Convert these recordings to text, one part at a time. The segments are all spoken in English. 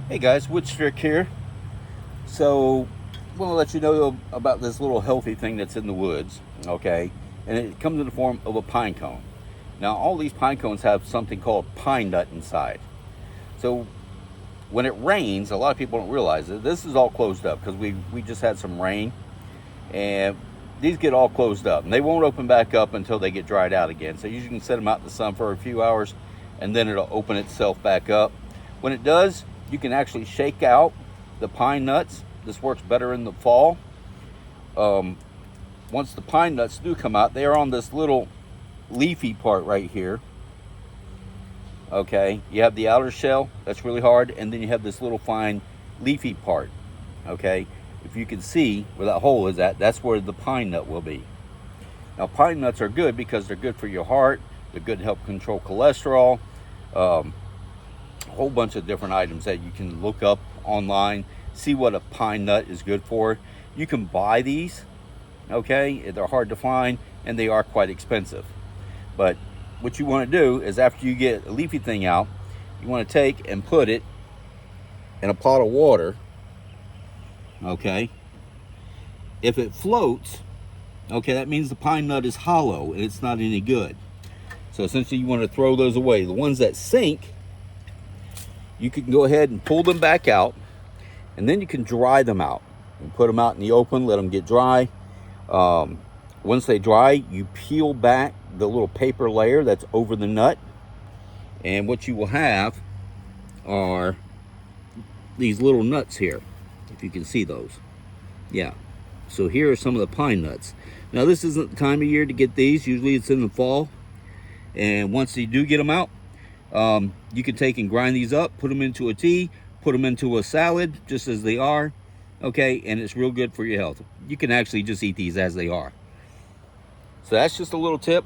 Hey guys, Woodstrick here. So, I want to let you know about this little healthy thing that's in the woods, okay? And it comes in the form of a pine cone. Now, all these pine cones have something called pine nut inside. So, when it rains, a lot of people don't realize it. This is all closed up because we just had some rain, and these get all closed up, and they won't open back up until they get dried out again. So you can set them out in the sun for a few hours, and then it'll open itself back up. When it does, you can actually shake out the pine nuts. This works better in the fall. Once the pine nuts do come out, they are on this little leafy part right here. Okay, you have the outer shell, that's really hard, and then you have this little fine leafy part. Okay, if you can see where that hole is at, that's where the pine nut will be. Now, pine nuts are good because they're good for your heart. They're good to help control cholesterol. A whole bunch of different items that you can look up online, see what a pine nut is good for. You can buy these, okay? They're hard to find and they are quite expensive. But what you want to do is, after you get a leafy thing out, you want to take and put it in a pot of water, okay? If it floats, okay, that means the pine nut is hollow and it's not any good. So essentially you want to throw those away. The ones that sink, you can go ahead and pull them back out, and then you can dry them out and put them out in the open, let them get dry. Once they dry, you peel back the little paper layer that's over the nut, and what you will have are these little nuts here, if you can see those. Yeah, so here are some of the pine nuts. Now, this isn't the time of year to get these. Usually it's in the fall, and once you do get them out, you can take and grind these up, put them into a tea, put them into a salad just as they are, okay, and it's real good for your health. You can actually just eat these as they are. So that's just a little tip.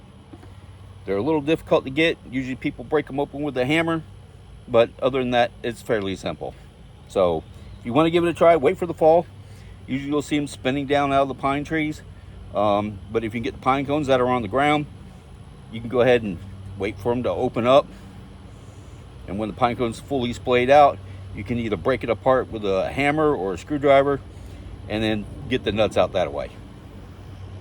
They're a little difficult to get. Usually people break them open with a hammer, but other than that, it's fairly simple. So if you want to give it a try, wait for the fall. Usually you'll see them spinning down out of the pine trees. But if you can get the pine cones that are on the ground, you can go ahead and wait for them to open up. And when the pine cone's fully splayed out, you can either break it apart with a hammer or a screwdriver and then get the nuts out that way.